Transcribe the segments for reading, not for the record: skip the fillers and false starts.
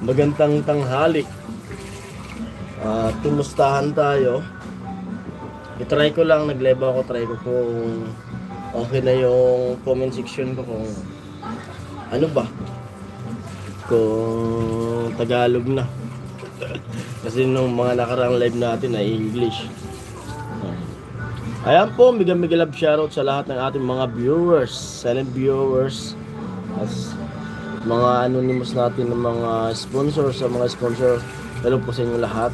Magandang tanghali. Tumustahan tayo. I-try ko lang, nag-live ako, try ko kung okay na yung comment section ko kung ano ba, kung Tagalog na. Kasi nung mga nakarang live natin ay English. Ayan po, mega love shoutout sa lahat ng ating mga viewers, silent viewers, as mga anonymous natin ng mga sponsors, sa mga sponsor. Hello po sa inyo lahat.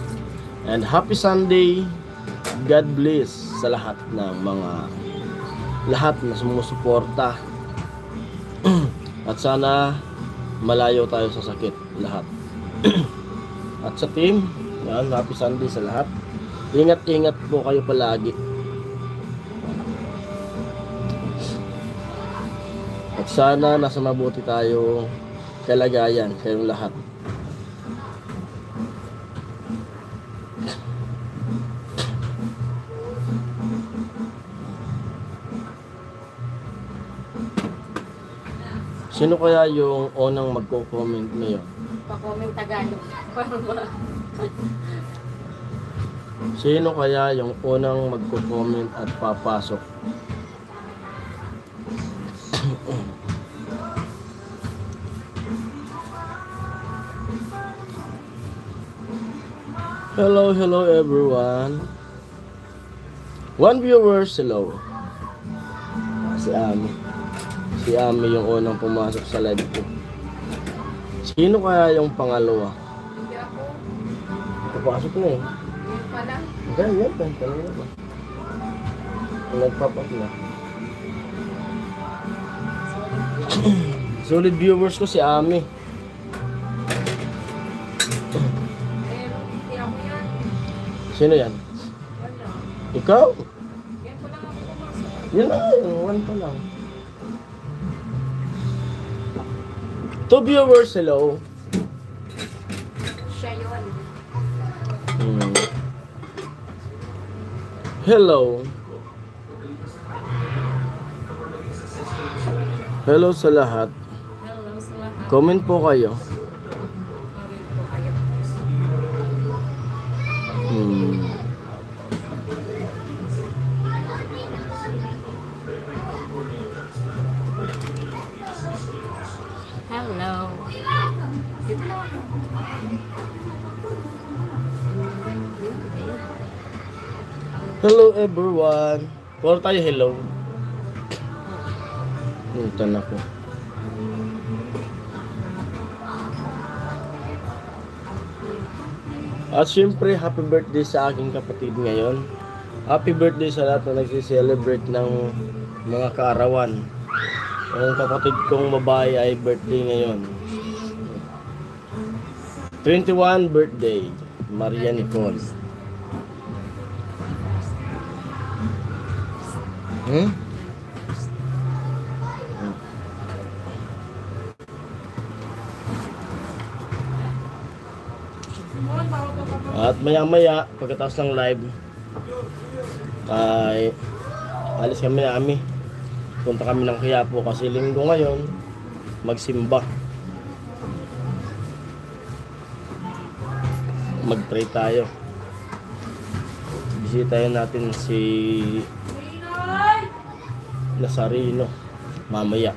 And happy Sunday. God bless sa lahat ng mga na sumusuporta. At sana malayo tayo sa sakit lahat. At sa team, yan, happy Sunday sa lahat. Ingat-ingat po kayo palagi. At sana nasa mabuti tayo kalagayan kayong lahat. Sino kaya yung unang magko-comment ngayon? Pa-comment Tagalog. Sino kaya yung unang magko-comment at papasok? Hello everyone. One viewers, hello. Si Ami yung unang pumasok sa live ko. Sino kaya yung pangalawa? Hindi ako. Papasok na eh. Yun pala. Ganyan, kanina ba? Nagpapak na. Solid viewers ko si Ami. Pero hindi ako yan. Sino yan? Wala. Ikaw? Yan ko lang ako pumasok. Yun na, yung one pa lang. Two viewers, hello. Siya yun. Hello. Hello sa lahat. Hello sa lahat. Comment po kayo. Comment po kayo. Hello. Dito na ako. Hello everyone. Puro tayo hello. Tan ako. At syempre, happy birthday sa aking kapatid ngayon. Happy birthday sa lahat na nagsi-celebrate ng mga kaarawan. Ang kapatid kong babae ay birthday ngayon. 21 birthday, Maria Nicole. At maya-maya, pagkatapos ng live, ay alis kami na kami. Punta kami ng Quiapo kasi linggo ngayon, magsimba. Mag-pray tayo. Bisitahin natin si Nazareno mamaya.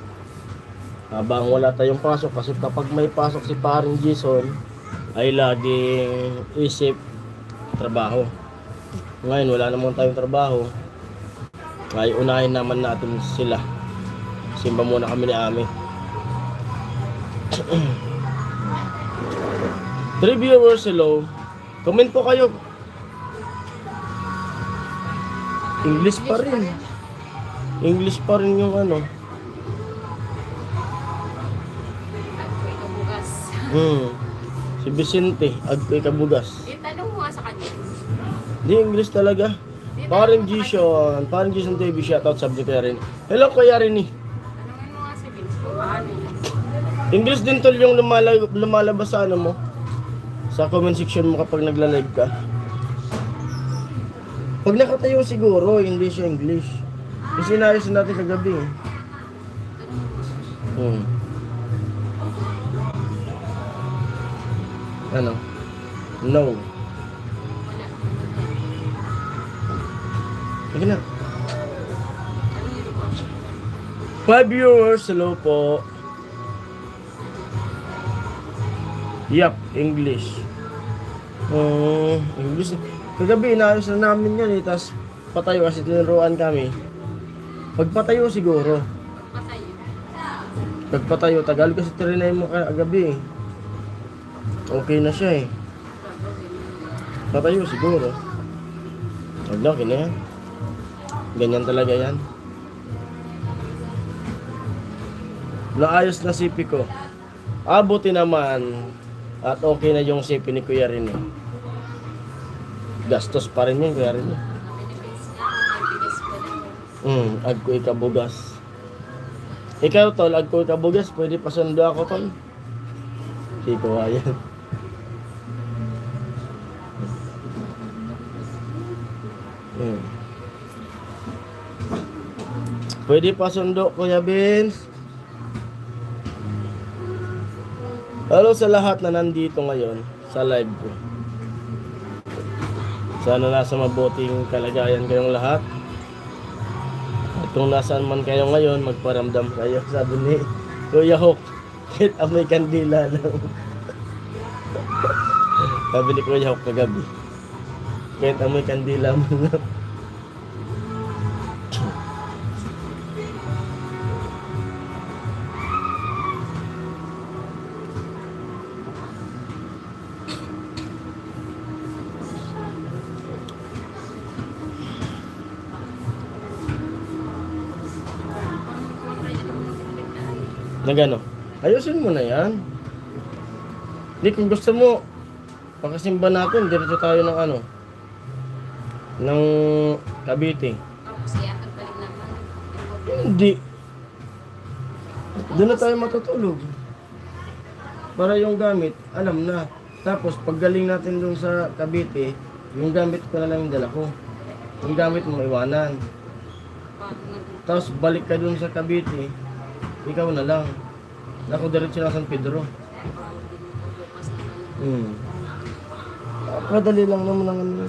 Habang wala tayong pasok, kasi kapag may pasok si Paring Jason, ay laging isip trabaho. Ngayon wala naman tayong trabaho, ay unahin naman natin sila. Simba muna kami ni Ami. 3 viewers, hello. Comment po kayo. English pa rin. English pa rin yung ano. Agkoy kabugas. Si Vicente, Agkoy Kabugas. Itanong mo nga sa kanya. Di English talaga. Parang Jason TV, shoutout subject kaya rin. Hello Kuya Rini. Tanongin mo nga si Vince kung paano. English din tol yung lumalabas sa ano mo. Sa comment section mo kapag nagla-live ka. Pag nakatayo siguro, hindi siya English. Kasi inayos natin kagabi. Ano? No. Wala. Sige na. 5 viewers, hello po. Yup, English. English. Kagabi, inaayos na namin yan eh. Tapos patayo kasi tinuruan kami. Pagpatayo siguro. Patay yun. Pagpatayo, Tagalog kasi trinay mo kagabi eh. Okay na siya eh. Patayo siguro. Huwag na, okay na yan. Ganyan talaga yan. Naayos na sipi ko. Buti naman. At okay na yung sipi ni Kuya Rin eh. Gastos pa rin yun, Kuya Rin eh. Benefits nga. May bigas pa lang. Agko'y kabugas. Ikaw tol, agko'y kabugas. Pwede pasundo ako tol. Hindi ko ayan. Pwede pasundo, Kuya Vince. Hello sa lahat na nandito ngayon sa live ko. Sana nasa mabuting kalagayan kayong lahat. At kung nasaan man kayo ngayon, magparamdam kayo. Sabi ni Kuya Hawk, kahit amoy kandila lang. Sabi ni Kuya Hawk kagabi, kahit amoy kandila mo lang. Na gano? Ayusin mo na yan. Hindi, kung gusto mo, pagkasimba natin, diretso tayo ng ano, ng Cavite. Tapos iatag balik naman. Hindi. Doon na tayo matutulog. Para yung gamit, alam na. Tapos, paggaling natin doon sa Cavite, yung gamit ko na lang yung dala ko. Yung gamit mo, iwanan. Tapos, balik ka doon sa Cavite, ikaw na lang. Ako diretso na San Pedro. Kadali lang naman ang ano.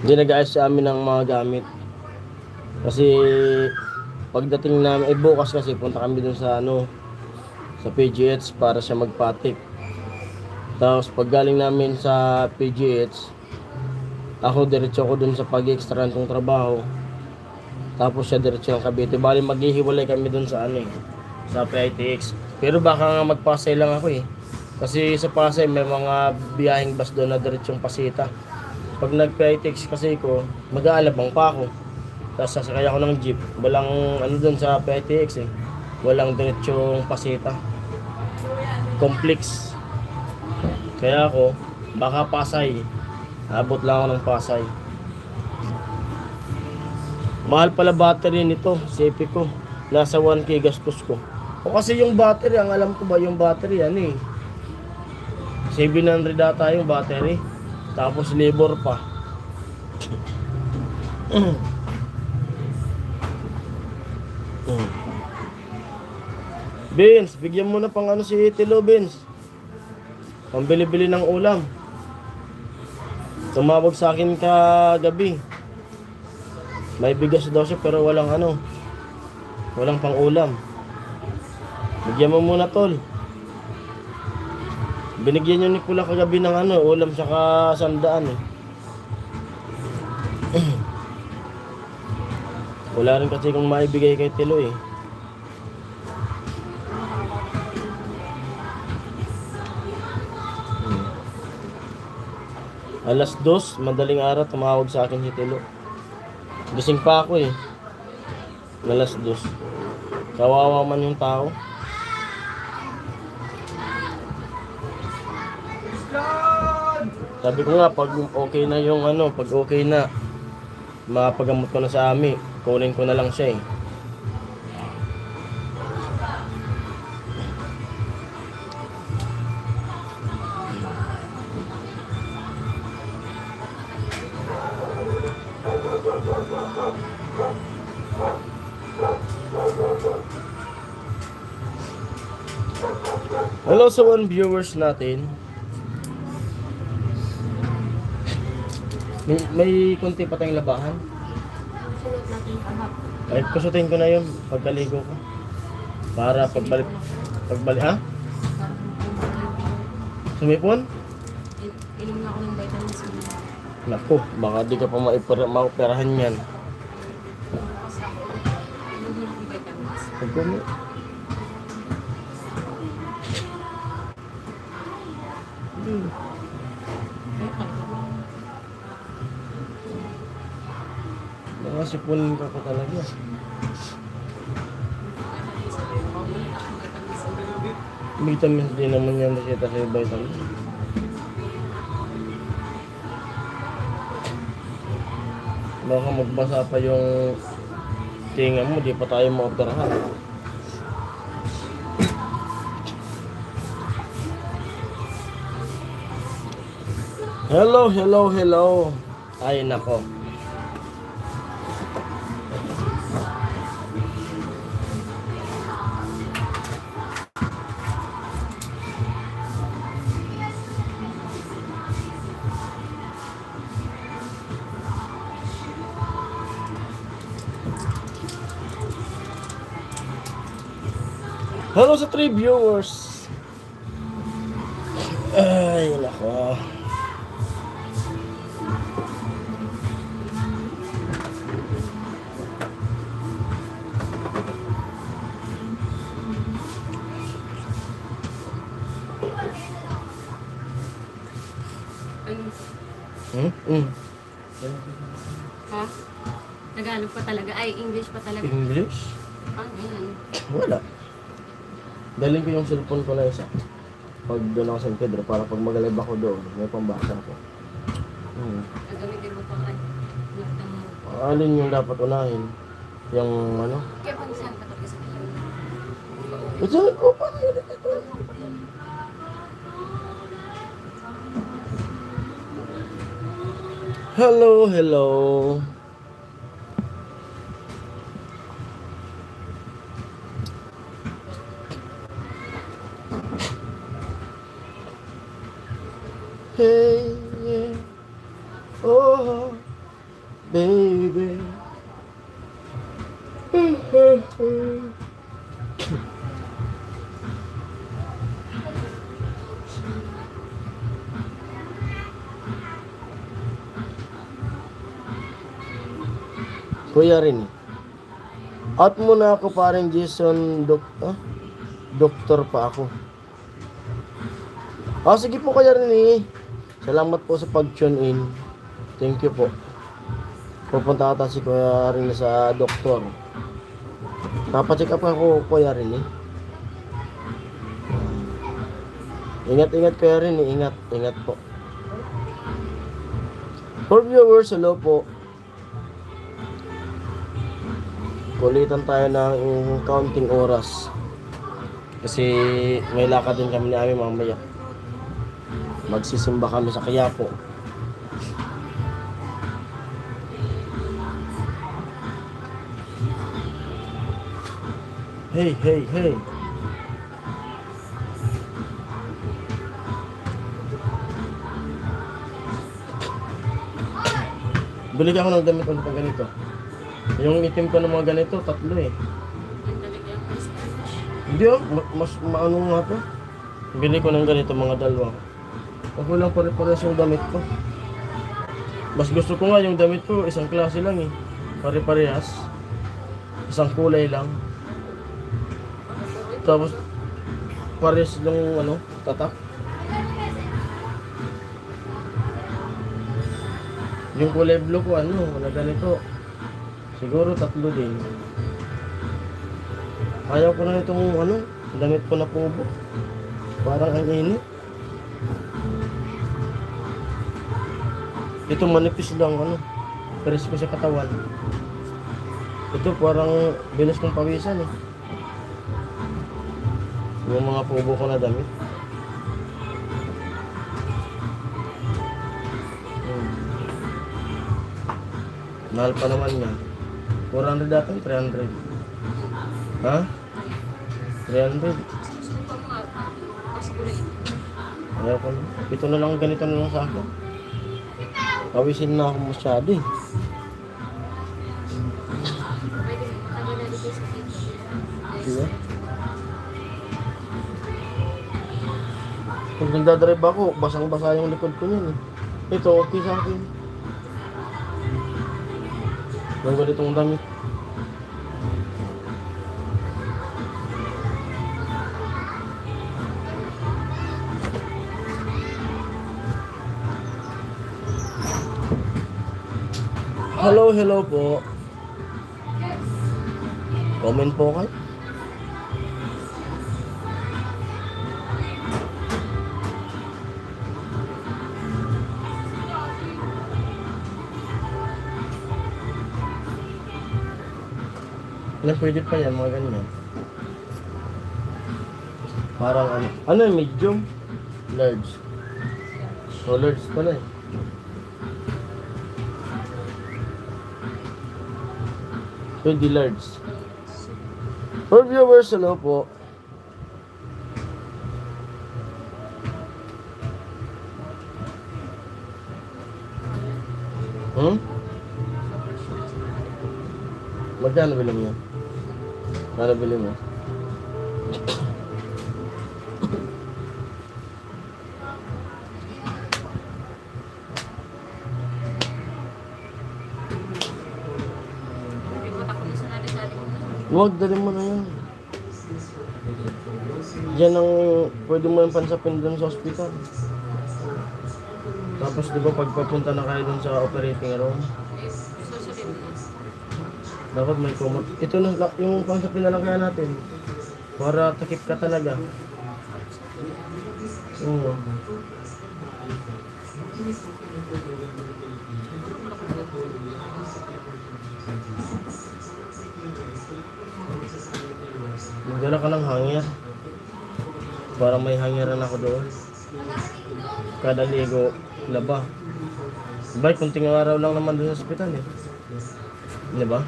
Hindi nag-ayos sa amin ng mga gamit. Kasi pagdating namin, bukas kasi punta kami dun sa ano, sa PGH para siya magpatik. Tapos pag galing namin sa PGH, ako diretso ko dun sa pag-extra kong trabaho. Tapos siya diretso ng Cavite. Bali maghihiwalay kami dun sa ano eh, sa PITX. Pero baka nga magpasay lang ako eh. Kasi sa Pasay may mga biyaheng bus doon na diretsong Pasita. Pag nag-PITX kasi ko, mag-aalabang pa ako. Tapos sasakay ako ng jeep. Walang ano dun sa PITX eh. Walang diretsong Pasita. Complex. Kaya ako, baka Pasay. Abot lang ako ng Pasay. Mahal pala battery nito, CP ko. Nasa 1K gastos ko. O kasi yung battery, ang alam ko ba yung battery, ano eh. 700 data yung battery. Tapos labor pa. Vince, bigyan mo na pang ano si Tilo, Vince. Pambili-bili ng ulam. Tumawag sa akin kagabi. May bigas daw siya pero walang ano. Walang pang ulam. Bigyan mo muna tol. Binigyan niyo ni Kula kagabi ng ano, ulam saka sandaan eh. Wala rin kasi kung maibigay kay Tilo eh. Alas 2, madaling araw, tumawag sa akin si Tilo. Gising pa ako eh. Alas 2. Kawawa man yung tao. Sabi ko nga, pag okay na yung ano, pag okay na, mapagamot ko na sa amin, kunin ko na lang siya eh. Hello sa one viewers natin. May konti pa tayong labahan. Sunod natin kahapon. Ay, kusutin ko na yun pagkaligo ko. Para pagbalik, ha? Sumipon? Inom na ako ng vitamins. Naku, baka di ka pa maoperahan yan. Kasi ako, inom na ng vitamins. Pagkumi. Mga sipunin ka pa talaga. Vitamins din naman yan nakita sa vitamins. Baka magbasa pa yung tinga mo, di pa tayo maoperahan. Hello, hello, hello. Ay, nako. Hello sa 3 viewers. Ay, nako. Ano? Ha? Tagalog pa talaga. Ay, English pa talaga. English? Ano yan? Wala. Dalhin ko yung cellphone ko na isa. Pag doon ako sa San Pedro, para pag mag-live ako doon, may pambasa ako. Gagamitin mo pa ka. Alin yung dapat unahin? Yung ano? Kaya pang saan ka tapos sa kanya? Ito ko, paano yun? Hello, hello. Hey, yeah. Oh, baby. Kuya rin. Out muna ako parang Jason doktor pa ako. Sige po Kuya rin. Salamat po sa pag-tune in. Thank you po. Pupunta ata si Kuya rin sa doktor. Papacheck up ako Kuya rin. Ingat-ingat Kuya rin. Ingat po. For viewers, hello po. Kulitan tayo ng counting oras. Kasi may lakad din kami ni Ami mamaya. Magsisimba kami sa Quiapo. Hey, hey, hey. Bili ako ng damit ulit ng ganito. Yung itim ko ng mga ganito, 3 eh. Ang talaga yung Spanish. Hindi mas maano nga to. Bili ko ng ganito mga 2. Ako lang pare-pares yung damit ko. Mas gusto ko nga yung damit ko, isang klase lang eh. Pare-parehas. Isang kulay lang. Tapos, pares ng tatak. Yung kulay blue ko, na ganito. Siguro 3 din. Ayaw ko na itong damit ko na pubo. Parang ang init. Ito manipis lang Pares ko sa katawan. Ito parang bilis kong pawisan eh. Yung mga pubo ko na damit. Mahal pa naman yan. 400 dati, 300. Ha? 300. Susuko mo nga. sa kulay. Ayoko na. Ito na lang, ganito na lang sa akin. Pawisin na ako masyado eh. Pwede mo, matagal na dito sa dito. Diba? Pag nagdadrive ako, basang-basa yung likod ko niyan eh. Ito, okay sa akin. Ang ganitong damit. Hello po. Comment po kayo. Pwede pa yan, mga ganyan. Parang ano yung medium? Large. So large pala eh. Pwede large. For viewers, hello po. Magkano bili mo yan? Magkano bili mo? Huwag, dali mo na yan. Yan ang pwede mo yung pansapin dun sa hospital. Tapos di ba pagpapunta na kayo dun sa operating room, dapat may kumot. Ito na yung pansapin na lang kaya natin. Para takip ka talaga. Magdala ka ng hanger. Para may hangeran ako doon. Kada ligo, laba. Diba, kunting araw lang naman doon sa ospital eh. Diba?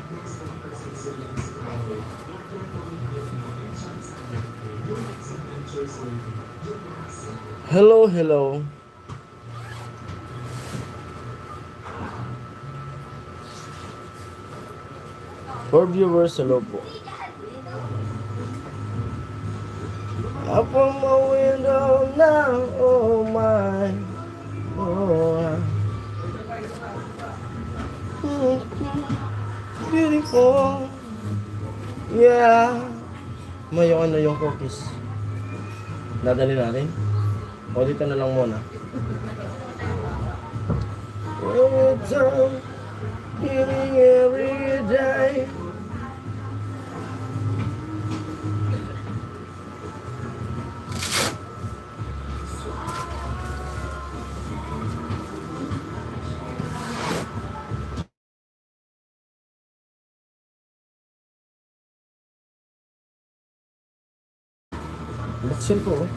Hello. For viewers, hello po. Up on my window now, oh my, oh, beautiful, yeah. May yung cookies. Dadali natin? O dito na lang muna. It's on, eating every day. Laksin ko, oh.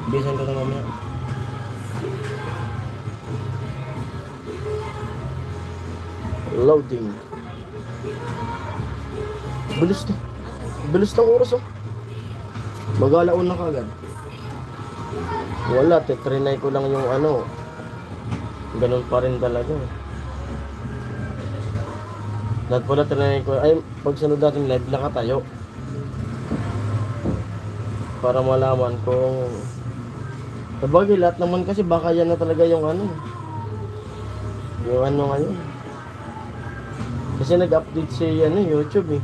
Bisan ko na mamaya. Loading. Bilis ng oras, oh. Mag-alaon na kagad. Wala, trinay ko lang yung ano. Ganun pa rin talaga. Lahat pala trinay ko. Ay, pag sunod natin live, nakatayo. Para malaman kung... Sabagay, lahat naman kasi baka yan na talaga yung ano. Yung ano ngayon. Kasi nag-update si YouTube eh.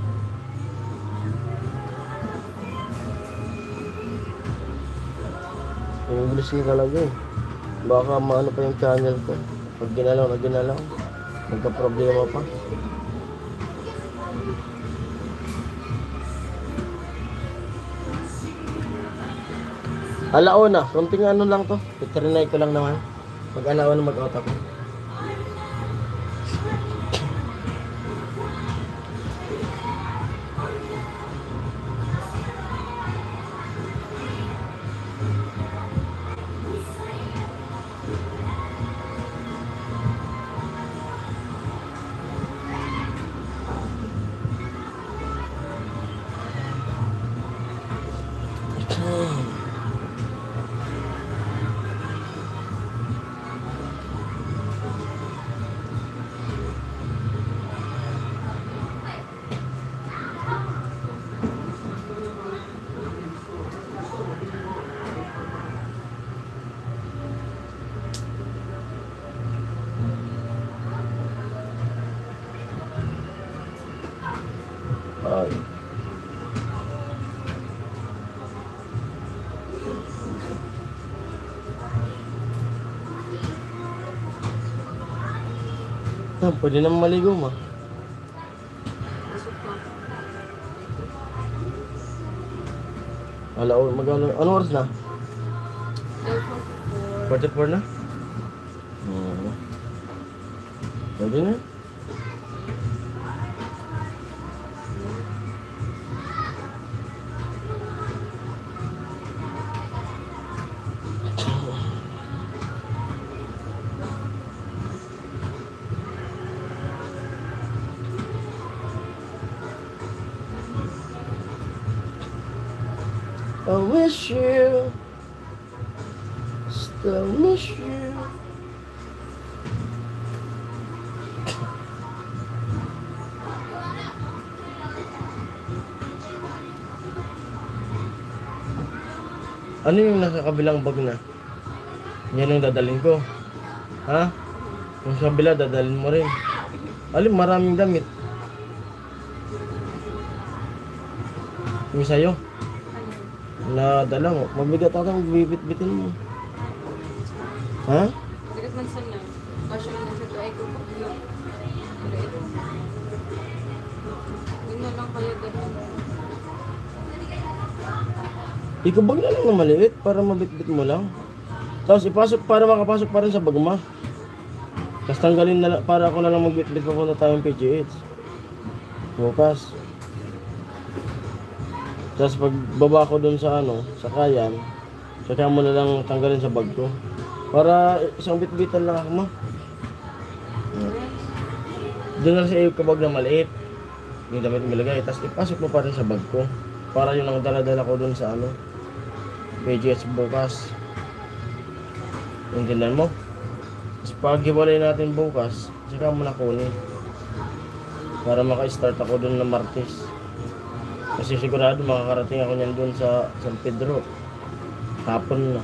Yung English niya talaga eh. Baka maano pa yung channel ko. Pag ginalaw, nagka-problema pa. Alauna, konting ano lang to. Itrinay ko lang naman. Pag alauna mag-out ako. pwede naman maligo ma. Pasok ka. Anong oras na? 12:44. 44 na? Pwede na. I wish you, still miss you. Ano yung nasa kabilang bag na? Yan ang dadalhin ko. Ha? Yung sa kabila, dadalhin mo rin. Alin, maraming damit. Yung sa'yo, na dala mo. Mabigat ata magbibit-bitin mo. Ha? Bigat man sa lang. Kasya lang sa tuay ko pag yun. Pero ito. Yun na lang kaya ganun. Ikabag na lang na maliit para mabitbit mo lang. Tapos ipasok para makapasok pa rin sa bagma. Tapos tanggalin na lang, para ako na lang magbitbit papunta tayong PGH. Bukas. Tapos pag baba ko dun sa sa kayan, saka mo na lang tanggalin sa bag ko. Para isang bitbitan lang ako ma. Doon na sa iyo kabag na maliit. Yung damit nilagay. Tapos ipasok mo pa rin sa bag ko. Para yun ang dala-dala ko dun sa PGH bukas. Intindihan mo? Tapos pag hiwalay natin bukas, saka mo na kunin. Para maka-start ako dun na Martes. Kasi sigurado makakarating ako niyan dun sa San Pedro. Hapon na.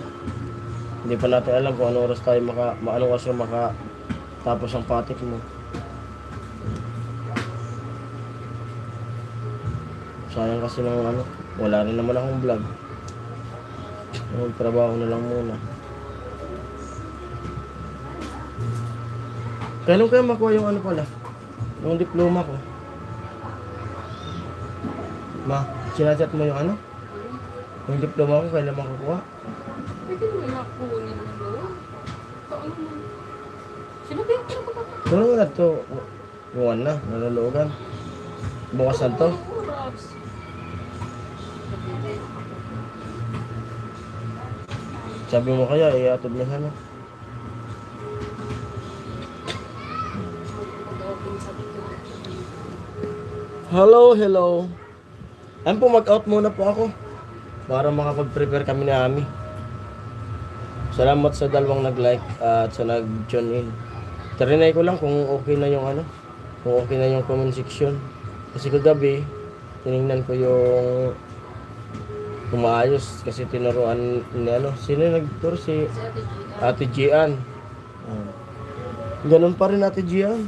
Hindi pa natin alam kung anong oras tayo anong oras yung makatapos ang patik mo. Sayang kasi ng wala rin naman akong vlog. Trabaho na lang muna. Kailan kaya makuha yung pala? Yung diploma ko? Ma, sinachat mo yung yung diploma ko, kailan makukuha? Pwede mo yung kunin mo doon. Paano mo? Sinabi ko na ba? Tulong na ito. Buwan na, nalulugan. Bukas na to. Oras. Sabi mo kaya, iatod na sana. Hello. Ayun po, mag-out muna po ako. Para makapag-prepare kami ni Ami. Salamat sa dalawang nag-like at sa nag-tune in. Tarinay ko lang kung okay na yung kung okay na yung comment section. Kasi kagabi, tinignan ko yung kumaayos kasi tinuruan ni sino yung nag-tour? Si Si Ate Gia. Ate Gian. Ganun pa rin Ate Gian.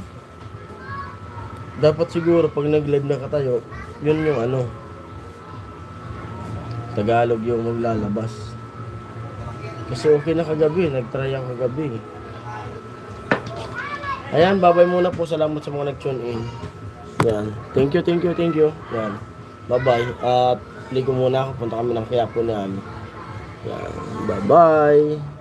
Dapat siguro pag nag-live na katayo, yun yung Tagalog yung maglalabas. Kasi okay na kagabi, nag-try ako kagabi. Ayan, babay muna po. Salamat sa mga nag-tune in. Yan. Thank you. Yan. Bye-bye. At ligo muna ako. Punta kami ng Quiapo na. Yan. Bye-bye.